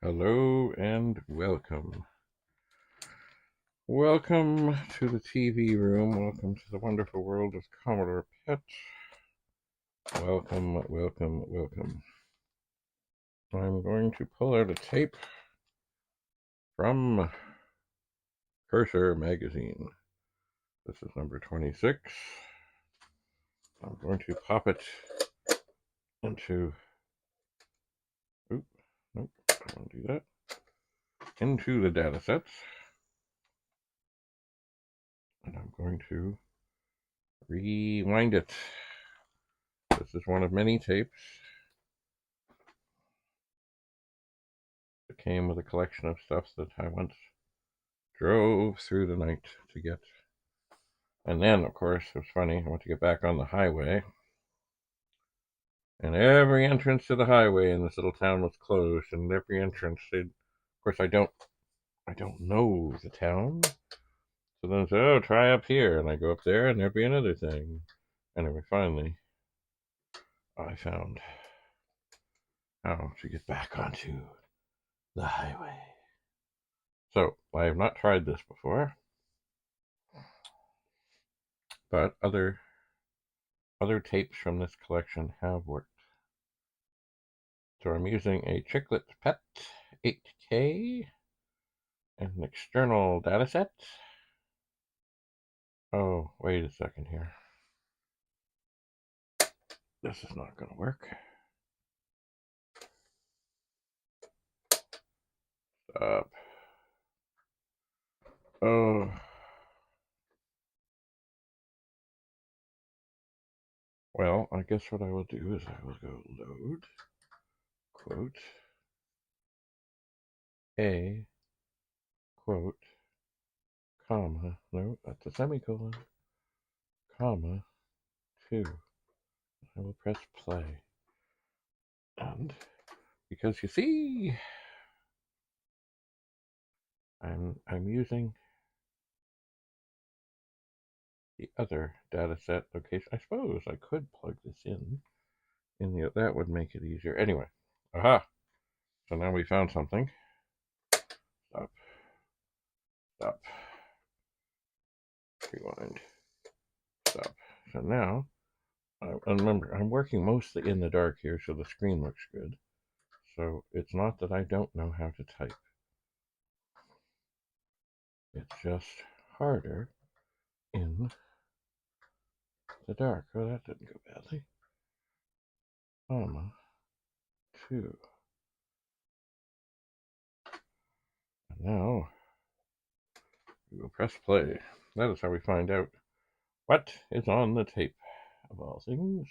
Hello and welcome. Welcome to the TV room. Welcome to the wonderful world of Commodore Pet. Welcome, welcome, welcome. I'm going to pull out a tape from Cursor magazine. This is number 26. I'm going to pop it into, nope, I don't want to do that, into the datasets. And I'm going to rewind it. This is one of many tapes. It came with a collection of stuff that I once drove through the night to get. And then, of course, it was funny, I went to get back on the highway, and every entrance to the highway in this little town was closed, and every entrance, of course, I don't know the town, so then I said, oh, try up here, and I go up there, and there'd be another thing. Anyway, finally, I found how to get back onto the highway. So, I have not tried this before, but other tapes from this collection have worked. So I'm using a Chiclet Pet 8K and an external dataset. Oh, wait a second here. This is not going to work. Stop. Oh. Well, I guess what I will do is I will go load, quote, a, quote, comma, no, that's a semicolon, comma, 2. I will press play. And because you see, I'm using the other dataset location. I suppose I could plug this in the, that would make it easier. Anyway, aha! So now we found something. Stop. Stop. Rewind. Stop. So now, remember, I'm working mostly in the dark here, so the screen looks good. So it's not that I don't know how to type. It's just harder in the dark. Oh, that didn't go badly. Comma, 2. And now, we will press play. That is how we find out what is on the tape, of all things.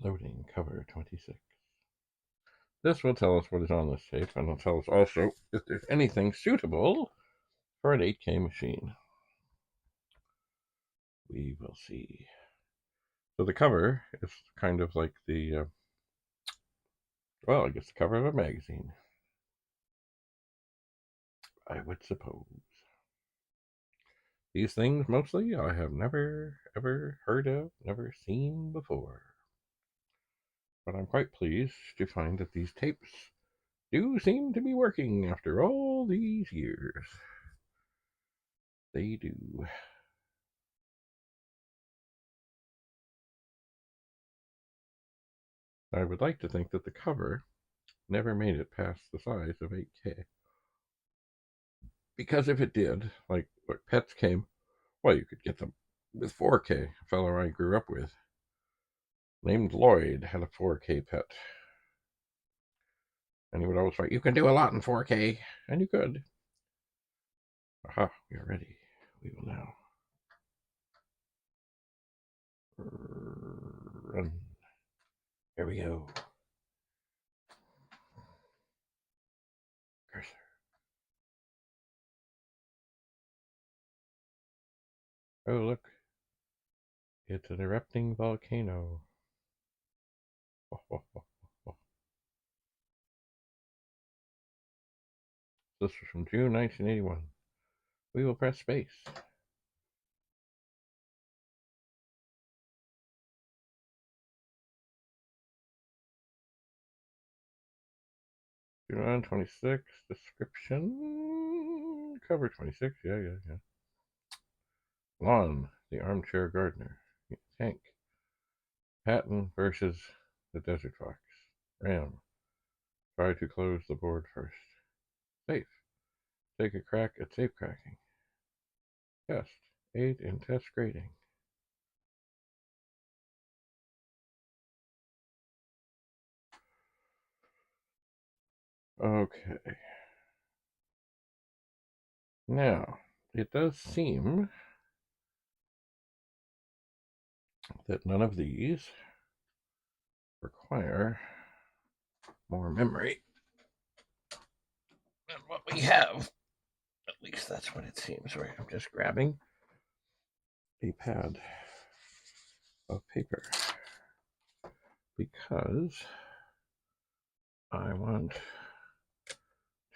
Loading cover 26. This will tell us what is on this tape, and it'll tell us also if there's anything suitable for an 8K machine. We will see. So the cover is kind of like the, well, I guess the cover of a magazine, I would suppose. These things, mostly, I have never, ever heard of, never seen before. But I'm quite pleased to find that these tapes do seem to be working after all these years. They do. I would like to think that the cover never made it past the size of 8K. Because if it did, like what Pets came, well, you could get them with 4K. A fellow I grew up with, named Lloyd, had a 4K Pet. And he would always write, you can do a lot in 4K. And you could. Aha, we are ready. We will now run. Here we go. Cursor. Oh, look. It's an erupting volcano. This was from June 1981. We will press space. 26, description, cover 26, yeah. Lawn, the armchair gardener. Tank, Patton versus the Desert Fox. Ram, try to close the board first. Safe, take a crack at safe cracking. Test, aid in test grading. Okay. Now, it does seem that none of these require more memory than what we have. At least that's what it seems. Right, I'm just grabbing a pad of paper because I want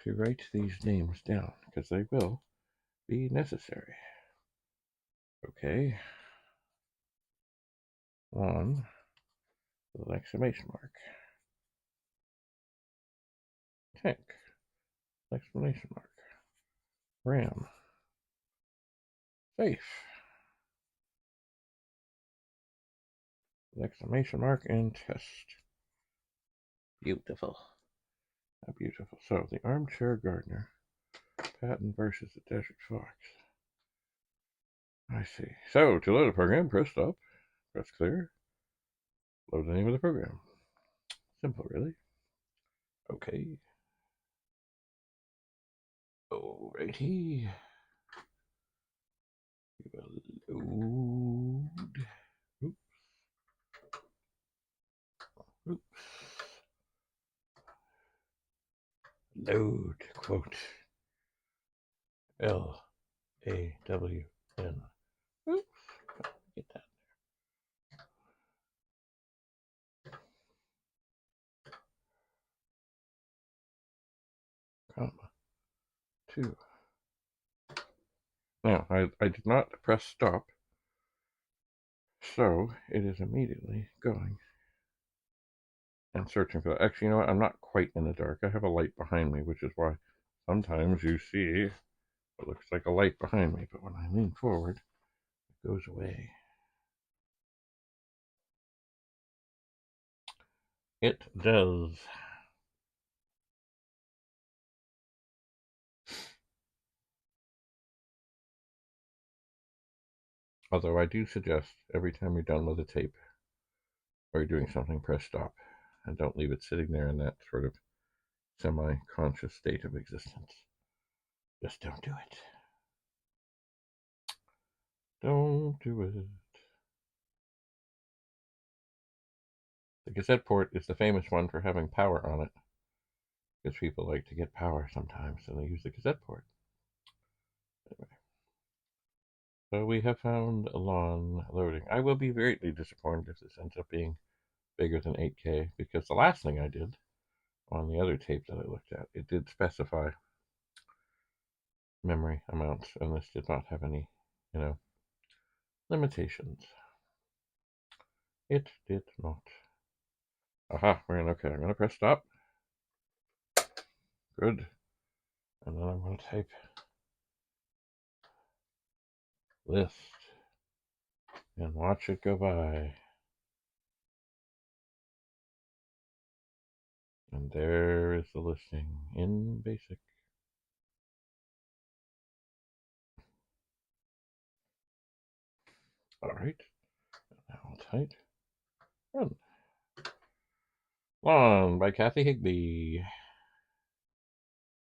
to write these names down because they will be necessary. Okay. One with an exclamation mark. Tank, exclamation mark. Ram, safe, exclamation mark, and test. Beautiful. How beautiful. So, the armchair gardener, Patton versus the Desert Fox. I see. So, to load a program, press stop, press clear, load the name of the program. Simple, really. Okay. Alrighty. We will load. Oops. Oops. Load, quote, LAWN. Oops. Get that there. Comma. 2. Now, I did not press stop, so it is immediately going and searching for that. Actually, you know what? I'm not quite in the dark. I have a light behind me, which is why sometimes you see what looks like a light behind me, but when I lean forward, it goes away. It does. Although I do suggest every time you're done with a tape or you're doing something, press stop and don't leave it sitting there in that sort of semi-conscious state of existence. Just don't do it. Don't do it. The cassette port is the famous one for having power on it, because people like to get power sometimes, and they use the cassette port. Anyway, so we have found a lawn loading. I will be greatly disappointed if this ends up being bigger than 8K, because the last thing I did on the other tape that I looked at, it did specify memory amounts, and this did not have any, limitations. It did not. Aha, we're in. Okay, I'm going to press stop. Good. And then I'm going to type list and watch it go by. And there is the listing in BASIC. All right. Now I'll type run. Lawn by Kathy Higbee.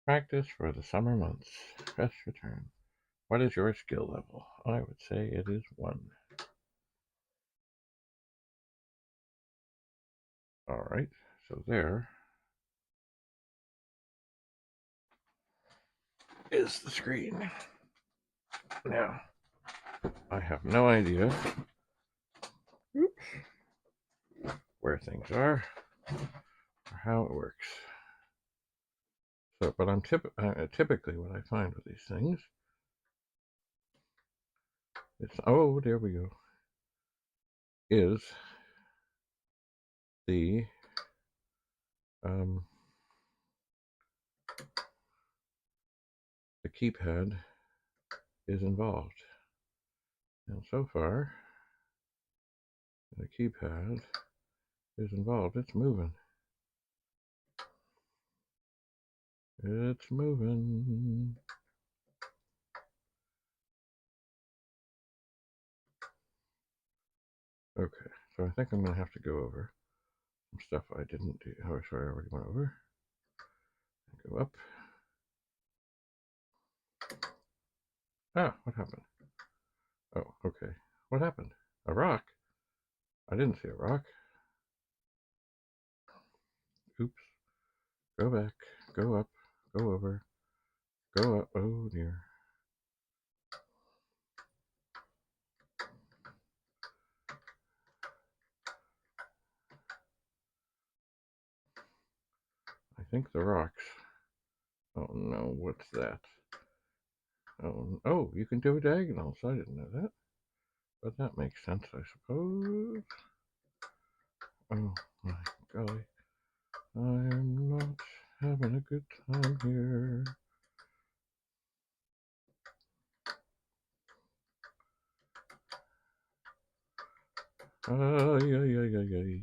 Practice for the summer months. Press return. What is your skill level? I would say it is 1. All right. So there is the screen. Now, I have no idea where things are or how it works. So, but I'm typically what I find with these things, it's, oh, there we go, is the keypad is involved. And so far, the keypad is involved. It's moving. It's moving. Okay, so I think I'm going to have to go over some stuff I didn't do. Oh, sorry, I already went over. Go up. Ah, what happened? Oh, okay. What happened? A rock? I didn't see a rock. Oops. Go back. Go up. Go over. Go up. Oh, dear. I think the rocks. Oh, no. What's that? Oh, you can do diagonals. I didn't know that. But that makes sense, I suppose. Oh, my golly. I'm not having a good time here. Ay.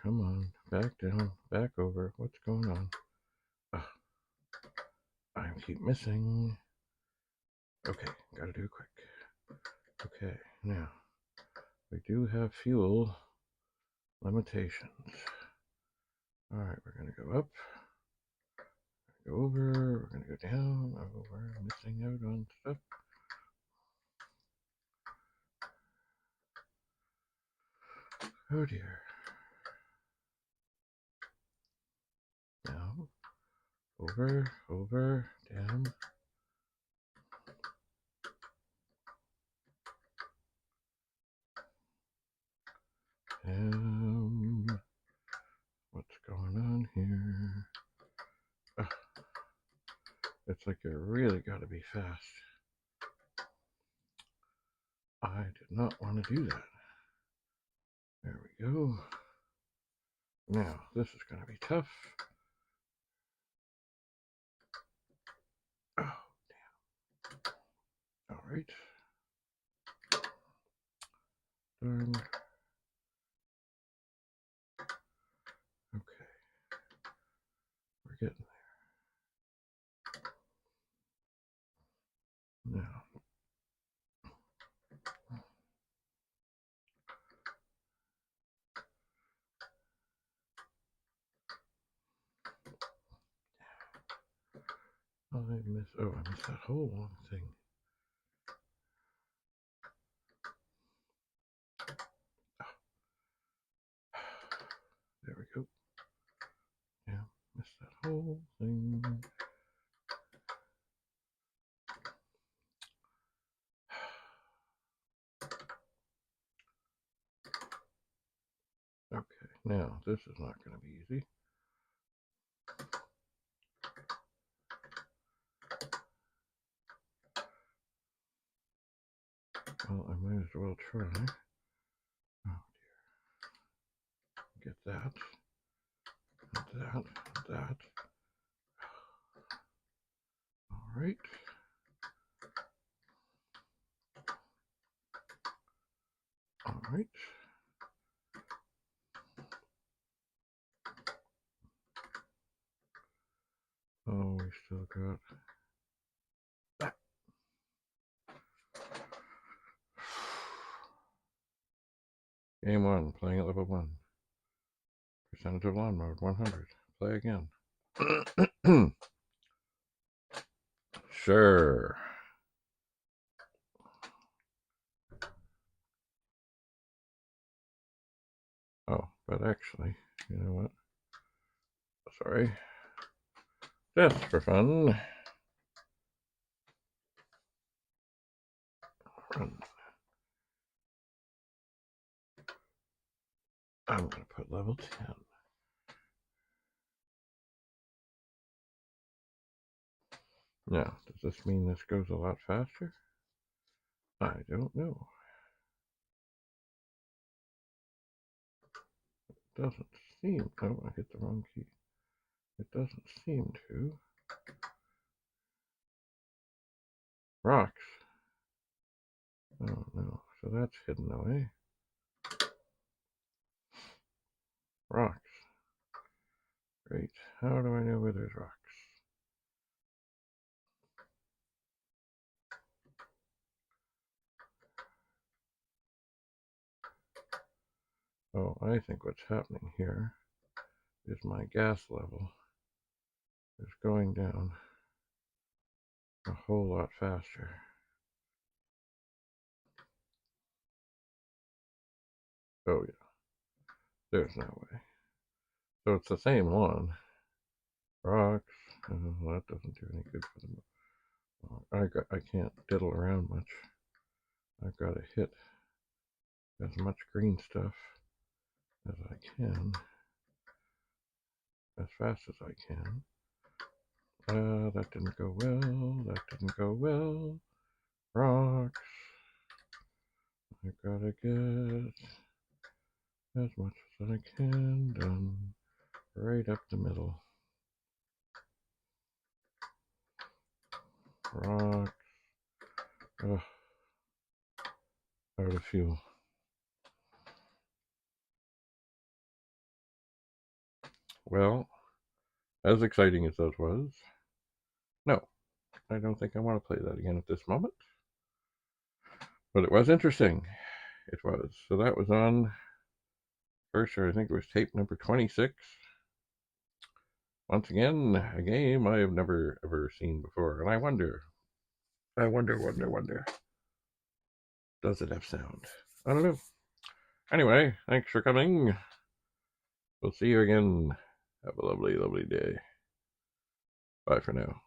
Come on, back down, back over. What's going on? I keep missing. Okay, gotta do it quick. Okay, now we do have fuel limitations. Alright, we're gonna go up, go over, we're gonna go down. Oh, we're missing out on stuff. Oh dear. Now, over, down. What's going on here? It's like you really gotta be fast. I did not want to do that. There we go. Now, this is gonna be tough. Oh, damn. Alright. Darn. Okay. We're getting there. Now. I missed that whole long thing. There we go. Yeah, missed that whole thing. Okay, now this is not going to be easy. Well, I might as well try. Oh dear. Get that. That. Alright. Alright. Oh, we still got that. Game 1, playing at level 1. Percentage of lawn mode, 100. Play again. Sure. Oh, but actually, you know what? Sorry. Just for fun. Run. I'm going to put level 10. Now, does this mean this goes a lot faster? I don't know. It doesn't seem. Oh, I hit the wrong key. It doesn't seem to. Rocks. Oh no, so that's hidden away. Rocks. Great. How do I know where there's rocks? Oh, I think what's happening here is my gas level is going down a whole lot faster. Oh yeah, there's no way. So it's the same one. Rocks. Well, that doesn't do any good for them. I can't diddle around much. I've got to hit as much green stuff as I can, as fast as I can. That didn't go well. That didn't go well. Rocks. I gotta get as much as I can done right up the middle. Rocks. Ugh. Out of fuel. Well, as exciting as that was, no, I don't think I want to play that again at this moment. But it was interesting. It was. So that was on first, I think it was tape number 26. Once again, a game I have never ever seen before. And I wonder, does it have sound? I don't know. Anyway, thanks for coming. We'll see you again. Have a lovely, lovely day. Bye for now.